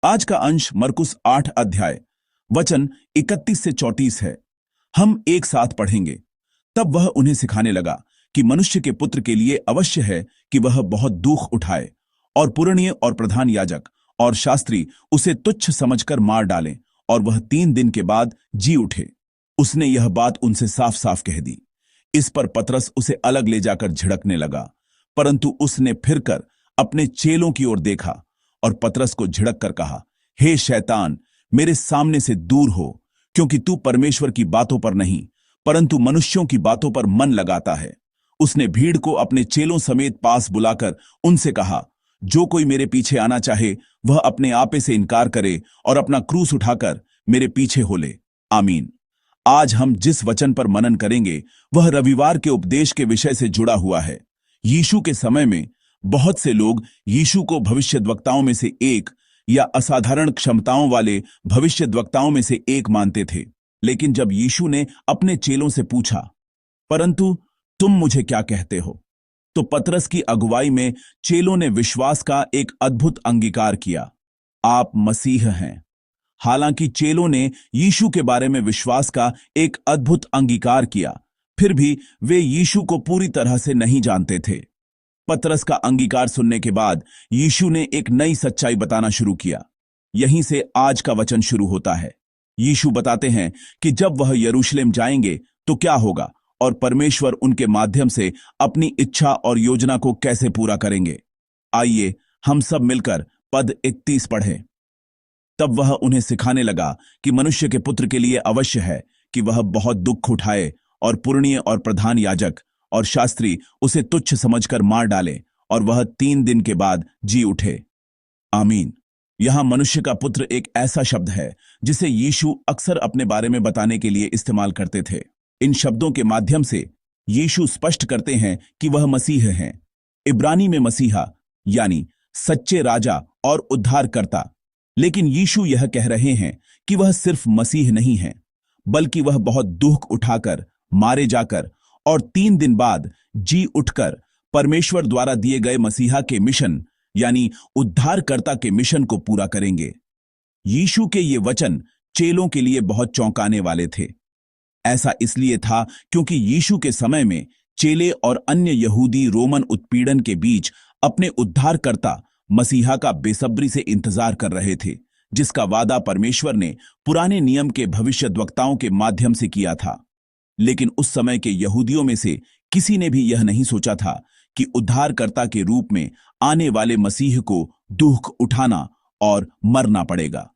आज का अंश मरकुस 8 अध्याय वचन 31 से 34 है। हम एक साथ पढ़ेंगे। तब वह उन्हें सिखाने लगा कि मनुष्य के पुत्र के लिए अवश्य है कि वह बहुत दुख उठाए, और पुरनिय और प्रधान याजक और शास्त्री उसे तुच्छ समझकर मार डालें, और वह 3 दिन के बाद जी उठे। उसने यह बात उनसे साफ साफ कह दी। इस पर पतरस उसे अलग ले जाकर झिड़कने लगा, परंतु उसने फिरकर अपने चेलों की ओर देखा और पतरस को झिड़क कर कहा, हे शैतान, मेरे सामने से दूर हो, क्योंकि तू परमेश्वर की बातों पर नहीं परंतु मनुष्यों की बातों पर मन लगाता है। उसने भीड़ को अपने चेलों समेत पास बुलाकर उनसे कहा, जो कोई मेरे पीछे आना चाहे वह अपने आपे से इनकार करे और अपना क्रूस उठाकर मेरे पीछे हो ले। आमीन। आज हम जिस वचन पर मनन करेंगे वह रविवार के उपदेश के विषय से जुड़ा हुआ है। यीशु के समय में बहुत से लोग यीशु को भविष्यद्वक्ताओं में से एक या असाधारण क्षमताओं वाले भविष्यद्वक्ताओं में से एक मानते थे। लेकिन जब यीशु ने अपने चेलों से पूछा, परंतु तुम मुझे क्या कहते हो, तो पतरस की अगुवाई में चेलों ने विश्वास का एक अद्भुत अंगीकार किया, आप मसीह हैं। हालांकि चेलों ने यीशु के बारे में विश्वास का एक अद्भुत अंगीकार किया, फिर भी वे यीशु को पूरी तरह से नहीं जानते थे। पतरस का अंगीकार सुनने के बाद यीशु ने एक नई सच्चाई बताना शुरू किया। यहीं से आज का वचन शुरू होता है। यीशु बताते हैं कि जब वह यरूशलेम जाएंगे तो क्या होगा और परमेश्वर उनके माध्यम से अपनी इच्छा और योजना को कैसे पूरा करेंगे। आइए हम सब मिलकर पद 31 पढ़ें। तब वह उन्हें सिखाने लगा कि मनुष्य के पुत्र के लिए अवश्य है कि वह बहुत दुख उठाए, और पुरनिय और प्रधान याजक और शास्त्री उसे तुच्छ समझकर मार डाले, और वह 3 दिन के बाद जी उठे। आमीन। यहां मनुष्य का पुत्र एक ऐसा शब्द है जिसे यीशु अक्सर अपने बारे में बताने के लिए इस्तेमाल करते थे। इन शब्दों के माध्यम से यीशु स्पष्ट करते हैं कि वह मसीह हैं। इब्रानी में मसीहा यानी सच्चे राजा और उद्धारकर्ता। लेकिन यीशु यह कह रहे हैं कि वह सिर्फ मसीह नहीं है, बल्कि वह बहुत दुख उठाकर, मारे जाकर और 3 दिन बाद जी उठकर परमेश्वर द्वारा दिए गए मसीहा के मिशन यानी उद्धारकर्ता के मिशन को पूरा करेंगे। यीशु के ये वचन चेलों के लिए बहुत चौंकाने वाले थे। ऐसा इसलिए था क्योंकि यीशु के समय में चेले और अन्य यहूदी रोमन उत्पीड़न के बीच अपने उद्धारकर्ता मसीहा का बेसब्री से इंतजार कर रहे थे, जिसका वादा परमेश्वर ने पुराने नियम के भविष्यद्वक्ताओं के माध्यम से किया था। लेकिन उस समय के यहूदियों में से किसी ने भी यह नहीं सोचा था कि उद्धारकर्ता के रूप में आने वाले मसीह को दुख उठाना और मरना पड़ेगा।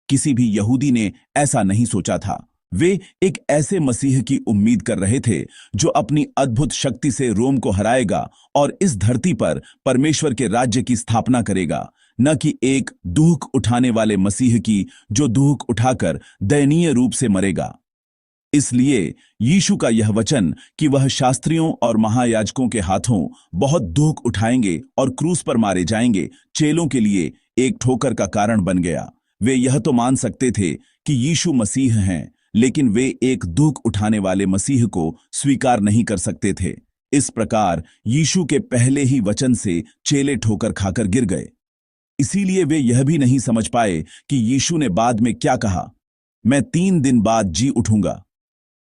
किसी भी यहूदी ने ऐसा नहीं सोचा था। वे एक ऐसे मसीह की उम्मीद कर रहे थे जो अपनी अद्भुत शक्ति से रोम को हराएगा और इस धरती पर परमेश्वर के राज्य की स्थापना करेगा, न कि एक दुख उठाने वाले मसीह की जो दुख उठाकर दयनीय रूप से मरेगा। इसलिए यीशु का यह वचन कि वह शास्त्रियों और महायाजकों के हाथों बहुत दुख उठाएंगे और क्रूस पर मारे जाएंगे, चेलों के लिए एक ठोकर का कारण बन गया। वे यह तो मान सकते थे कि यीशु मसीह हैं, लेकिन वे एक दुख उठाने वाले मसीह को स्वीकार नहीं कर सकते थे। इस प्रकार यीशु के पहले ही वचन से चेले ठोकर खाकर गिर गए। इसीलिए वे यह भी नहीं समझ पाए कि यीशु ने बाद में क्या कहा, मैं 3 दिन बाद जी उठूंगा।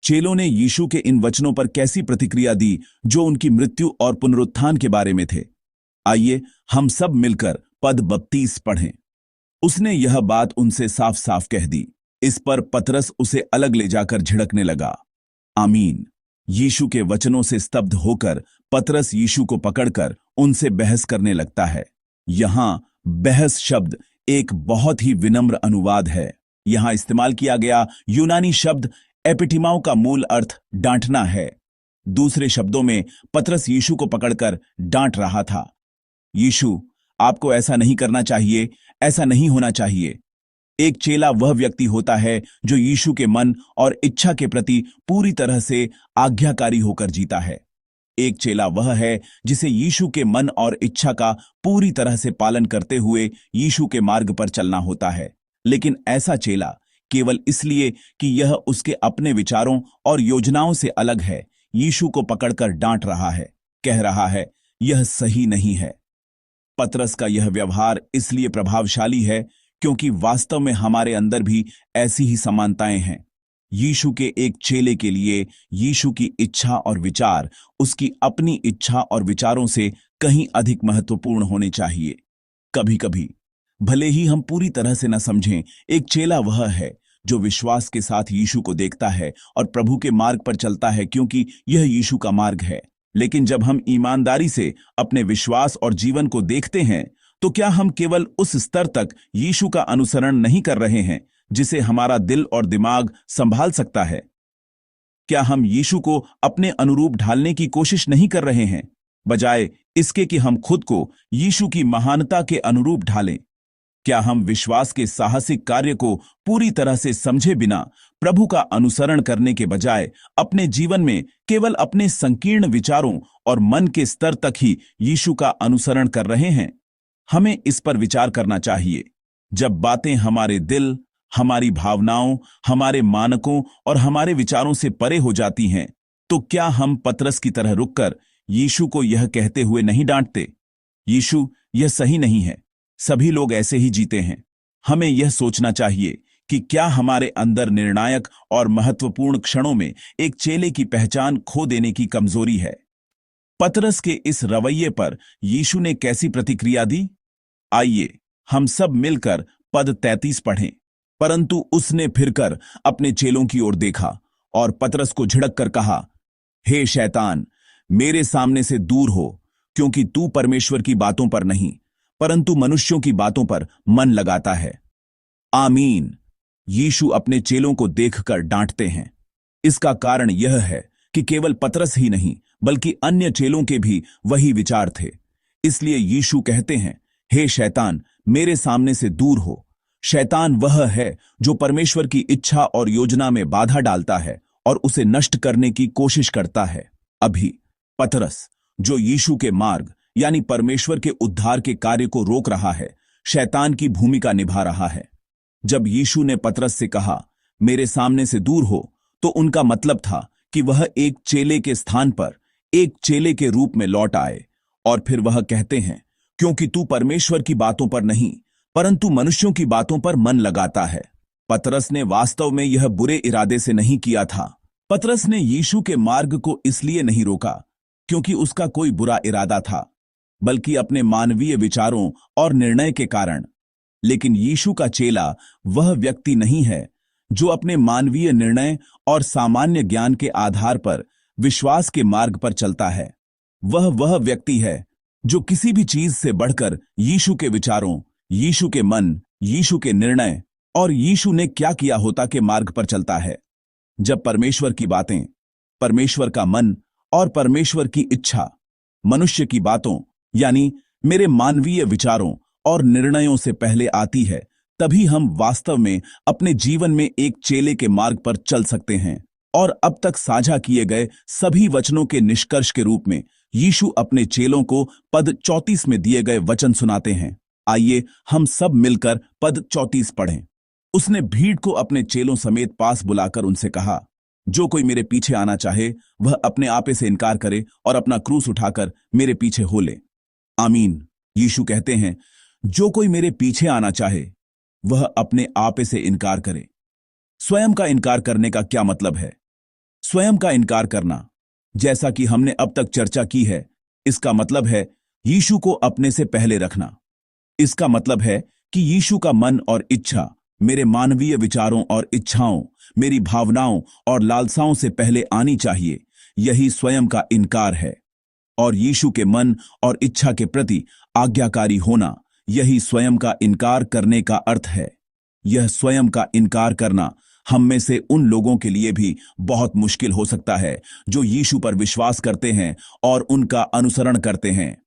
चेलों ने यीशु के इन वचनों पर कैसी प्रतिक्रिया दी जो उनकी मृत्यु और पुनरुत्थान के बारे में थे। आइए हम सब मिलकर पद 32 पढ़ें। उसने यह बात उनसे साफ साफ कह दी। इस पर पतरस उसे अलग ले जाकर झिड़कने लगा। आमीन। यीशु के वचनों से स्तब्ध होकर पतरस यीशु को पकड़कर उनसे बहस करने लगता है। यहां बहस शब्द एक बहुत ही विनम्र अनुवाद है। यहां इस्तेमाल किया गया यूनानी शब्द एपिटिमाओ का मूल अर्थ डांटना है। दूसरे शब्दों में पतरस यीशु को पकड़कर डांट रहा था, यीशु, आपको ऐसा नहीं करना चाहिए, ऐसा नहीं होना चाहिए। एक चेला वह व्यक्ति होता है जो यीशु के मन और इच्छा के प्रति पूरी तरह से आज्ञाकारी होकर जीता है। एक चेला वह है जिसे यीशु के मन और इच्छा का पूरी तरह से पालन करते हुए यीशु के मार्ग पर चलना होता है। लेकिन ऐसा चेला केवल इसलिए कि यह उसके अपने विचारों और योजनाओं से अलग है, यीशु को पकड़कर डांट रहा है, कह रहा है, यह सही नहीं है। पतरस का यह व्यवहार इसलिए प्रभावशाली है क्योंकि वास्तव में हमारे अंदर भी ऐसी ही समानताएं हैं। यीशु के एक चेले के लिए यीशु की इच्छा और विचार उसकी अपनी इच्छा और विचारों से कहीं अधिक महत्वपूर्ण होने चाहिए। कभी कभी भले ही हम पूरी तरह से न समझें, एक चेला वह है जो विश्वास के साथ यीशु को देखता है और प्रभु के मार्ग पर चलता है, क्योंकि यह यीशु का मार्ग है। लेकिन जब हम ईमानदारी से अपने विश्वास और जीवन को देखते हैं, तो क्या हम केवल उस स्तर तक यीशु का अनुसरण नहीं कर रहे हैं जिसे हमारा दिल और दिमाग संभाल सकता है? क्या हम यीशु को अपने अनुरूप ढालने की कोशिश नहीं कर रहे हैं, बजाय इसके कि हम खुद को यीशु की महानता के अनुरूप ढालें? क्या हम विश्वास के साहसिक कार्य को पूरी तरह से समझे बिना प्रभु का अनुसरण करने के बजाय अपने जीवन में केवल अपने संकीर्ण विचारों और मन के स्तर तक ही यीशु का अनुसरण कर रहे हैं? हमें इस पर विचार करना चाहिए। जब बातें हमारे दिल, हमारी भावनाओं, हमारे मानकों और हमारे विचारों से परे हो जाती हैं, तो क्या हम पतरस की तरह रुककर यीशु को यह कहते हुए नहीं डांटते, यीशु, यह सही नहीं है, सभी लोग ऐसे ही जीते हैं? हमें यह सोचना चाहिए कि क्या हमारे अंदर निर्णायक और महत्वपूर्ण क्षणों में एक चेले की पहचान खो देने की कमजोरी है। पतरस के इस रवैये पर यीशु ने कैसी प्रतिक्रिया दी? आइए हम सब मिलकर पद 33 पढ़ें। परंतु उसने फिरकर अपने चेलों की ओर देखा और पतरस को झिड़क कर कहा, हे शैतान, मेरे सामने से दूर हो, क्योंकि तू परमेश्वर की बातों पर नहीं परंतु मनुष्यों की बातों पर मन लगाता है। आमीन। यीशु अपने चेलों को देखकर डांटते हैं। इसका कारण यह है कि केवल पतरस ही नहीं बल्कि अन्य चेलों के भी वही विचार थे। इसलिए यीशु कहते हैं, हे शैतान, मेरे सामने से दूर हो। शैतान वह है जो परमेश्वर की इच्छा और योजना में बाधा डालता है और उसे नष्ट करने की कोशिश करता है। अभी पतरस, जो यीशु के मार्ग यानी परमेश्वर के उद्धार के कार्य को रोक रहा है, शैतान की भूमिका निभा रहा है। जब यीशु ने पतरस से कहा, मेरे सामने से दूर हो, तो उनका मतलब था कि वह एक चेले के स्थान पर एक चेले के रूप में लौट आए। और फिर वह कहते हैं, क्योंकि तू परमेश्वर की बातों पर नहीं परंतु मनुष्यों की बातों पर मन लगाता है। पतरस ने वास्तव में यह बुरे इरादे से नहीं किया था। पतरस ने यीशु के मार्ग को इसलिए नहीं रोका क्योंकि उसका कोई बुरा इरादा था, बल्कि अपने मानवीय विचारों और निर्णय के कारण। लेकिन यीशु का चेला वह व्यक्ति नहीं है जो अपने मानवीय निर्णय और सामान्य ज्ञान के आधार पर विश्वास के मार्ग पर चलता है। वह व्यक्ति है जो किसी भी चीज से बढ़कर यीशु के विचारों, यीशु के मन, यीशु के निर्णय और यीशु ने क्या किया होता के मार्ग पर चलता है। जब परमेश्वर की बातें, परमेश्वर का मन और परमेश्वर की इच्छा मनुष्य की बातों यानी मेरे मानवीय विचारों और निर्णयों से पहले आती है, तभी हम वास्तव में अपने जीवन में एक चेले के मार्ग पर चल सकते हैं। और अब तक साझा किए गए सभी वचनों के निष्कर्ष के रूप में यीशु अपने चेलों को पद 34 में दिए गए वचन सुनाते हैं। आइए हम सब मिलकर पद 34 पढ़ें। उसने भीड़ को अपने चेलों समेत पास बुलाकर उनसे कहा, जो कोई मेरे पीछे आना चाहे वह अपने आपे से इनकार करे और अपना क्रूस उठाकर मेरे पीछे हो ले। आमीन। यीशु कहते हैं, जो कोई मेरे पीछे आना चाहे वह अपने आपे से इनकार करे। स्वयं का इनकार करने का क्या मतलब है? स्वयं का इनकार करना, जैसा कि हमने अब तक चर्चा की है, इसका मतलब है यीशु को अपने से पहले रखना। इसका मतलब है कि यीशु का मन और इच्छा मेरे मानवीय विचारों और इच्छाओं, मेरी भावनाओं और लालसाओं से पहले आनी चाहिए। यही स्वयं का इनकार है। और यीशु के मन और इच्छा के प्रति आज्ञाकारी होना, यही स्वयं का इनकार करने का अर्थ है। यह स्वयं का इनकार करना हम में से उन लोगों के लिए भी बहुत मुश्किल हो सकता है जो यीशु पर विश्वास करते हैं और उनका अनुसरण करते हैं।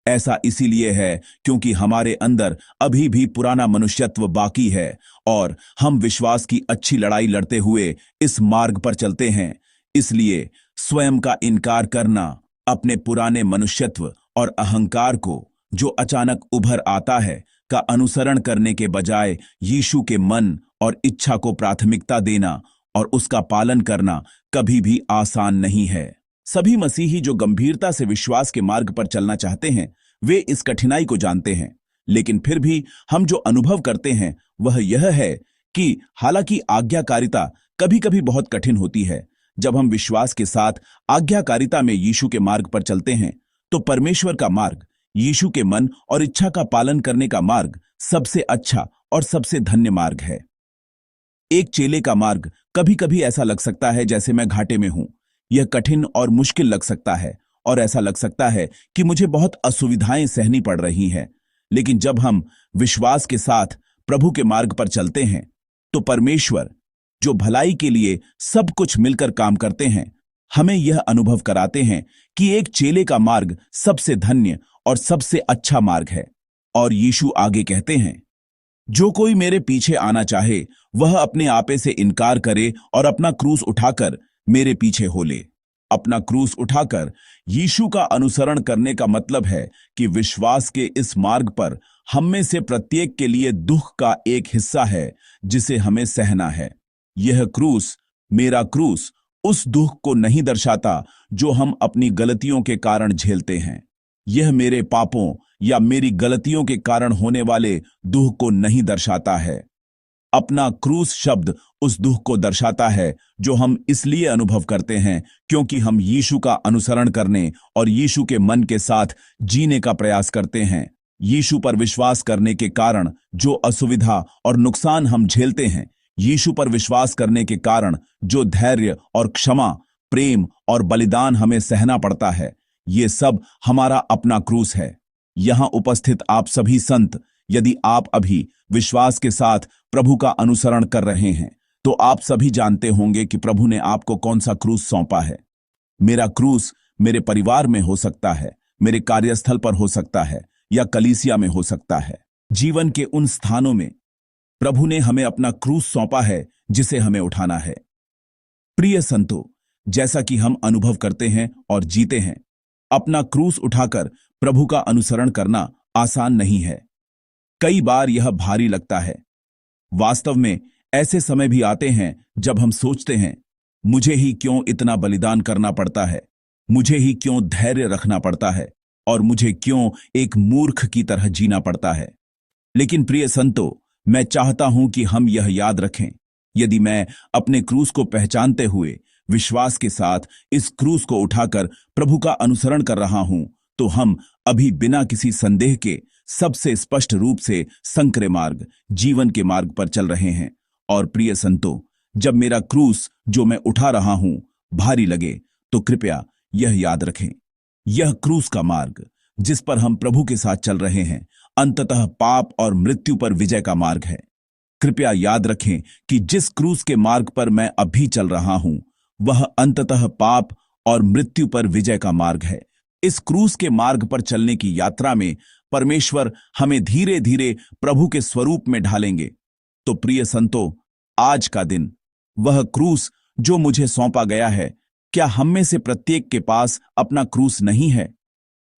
ऐसा इसीलिए है क्योंकि हमारे अंदर अभी भी पुराना मनुष्यत्व बाकी है और हम विश्वास की अच्छी लड़ाई लड़ते हुए इस मार्ग पर चलते हैं। इसलिए स्वयं का इनकार करना, अपने पुराने मनुष्यत्व और अहंकार को जो अचानक उभर आता है का अनुसरण करने के बजाय यीशु के मन और इच्छा को प्राथमिकता देना और उसका पालन करना कभी भी आसान नहीं है। सभी मसीही जो गंभीरता से विश्वास के मार्ग पर चलना चाहते हैं, वे इस कठिनाई को जानते हैं। लेकिन फिर भी हम जो अनुभव करते हैं वह यह है कि हालांकि आज्ञाकारिता कभी-कभी बहुत कठिन होती है, जब हम विश्वास के साथ आज्ञाकारिता में यीशु के मार्ग पर चलते हैं, तो परमेश्वर का मार्ग, यीशु के मन और इच्छा का पालन करने का मार्ग सबसे अच्छा और सबसे धन्य मार्ग है। एक चेले का मार्ग कभी-कभी ऐसा लग सकता है जैसे मैं घाटे में हूं। यह कठिन और मुश्किल लग सकता है और ऐसा लग सकता है कि मुझे बहुत असुविधाएं सहनी पड़ रही हैं। लेकिन जब हम विश्वास के साथ प्रभु के मार्ग पर चलते हैं, तो परमेश्वर, जो भलाई के लिए सब कुछ मिलकर काम करते हैं, हमें यह अनुभव कराते हैं कि एक चेले का मार्ग सबसे धन्य और सबसे अच्छा मार्ग है। और यीशु आगे कहते हैं, जो कोई मेरे पीछे आना चाहे वह अपने आपे से इनकार करे और अपना क्रूस उठाकर मेरे पीछे हो ले। अपना क्रूस उठाकर यीशु का अनुसरण करने का मतलब है कि विश्वास के इस मार्ग पर हम में से प्रत्येक के लिए दुख का एक हिस्सा है जिसे हमें सहना है। यह क्रूस, मेरा क्रूस, उस दुख को नहीं दर्शाता जो हम अपनी गलतियों के कारण झेलते हैं। यह मेरे पापों या मेरी गलतियों के कारण होने वाले दुख को नहीं दर्शाता है। अपना क्रूस शब्द उस दुख को दर्शाता है जो हम इसलिए अनुभव करते हैं क्योंकि हम यीशु का अनुसरण करने और यीशु के मन के साथ जीने का प्रयास करते हैं। यीशु पर विश्वास करने के कारण जो असुविधा और नुकसान हम झेलते हैं, यीशु पर विश्वास करने के कारण जो धैर्य और क्षमा, प्रेम और बलिदान हमें सहना पड़ता है, ये सब हमारा अपना क्रूस है। यहां उपस्थित आप सभी संत, यदि आप अभी विश्वास के साथ प्रभु का अनुसरण कर रहे हैं, तो आप सभी जानते होंगे कि प्रभु ने आपको कौन सा क्रूस सौंपा है। मेरा क्रूस मेरे परिवार में हो सकता है, मेरे कार्यस्थल पर हो सकता है या कलीसिया में हो सकता है। जीवन के उन स्थानों में प्रभु ने हमें अपना क्रूस सौंपा है जिसे हमें उठाना है। प्रिय संतों, जैसा कि हम अनुभव करते हैं और जीते हैं, अपना क्रूस उठाकर प्रभु का अनुसरण करना आसान नहीं है। कई बार यह भारी लगता है। वास्तव में ऐसे समय भी आते हैं जब हम सोचते हैं, मुझे ही क्यों इतना बलिदान करना पड़ता है, मुझे ही क्यों धैर्य रखना पड़ता है और मुझे क्यों एक मूर्ख की तरह जीना पड़ता है। लेकिन प्रिय संतों, मैं चाहता हूं कि हम यह याद रखें, यदि मैं अपने क्रूस को पहचानते हुए विश्वास के साथ इस क्रूस को उठाकर प्रभु का अनुसरण कर रहा हूं, तो हम अभी बिना किसी संदेह के सबसे स्पष्ट रूप से संकरे मार्ग, जीवन के मार्ग पर चल रहे हैं। और प्रिय संतों, जब मेरा क्रूस जो मैं उठा रहा हूं भारी लगे, तो कृपया यह याद रखें, यह क्रूस का मार्ग जिस पर हम प्रभु के साथ चल रहे हैं, अंततः पाप और मृत्यु पर विजय का मार्ग है। कृपया याद रखें कि जिस क्रूस के मार्ग पर मैं अभी चल रहा हूं, वह अंततः पाप और मृत्यु पर विजय का मार्ग है। इस क्रूस के मार्ग पर चलने की यात्रा में परमेश्वर हमें धीरे धीरे प्रभु के स्वरूप में ढालेंगे। तो प्रिय संतों, आज का दिन, वह क्रूस जो मुझे सौंपा गया है, क्या हम में से प्रत्येक के पास अपना क्रूस नहीं है?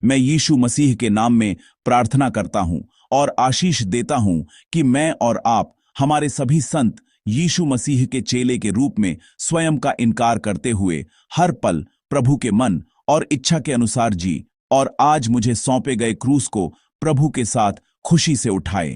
मैं यीशु मसीह के नाम में प्रार्थना करता हूं और आशीष देता हूं कि मैं और आप, हमारे सभी संत, यीशु मसीह के चेले के रूप में स्वयं का इनकार करते हुए हर पल प्रभु के मन और इच्छा के अनुसार जी और आज मुझे सौंपे गए क्रूस को प्रभु के साथ खुशी से उठाएं।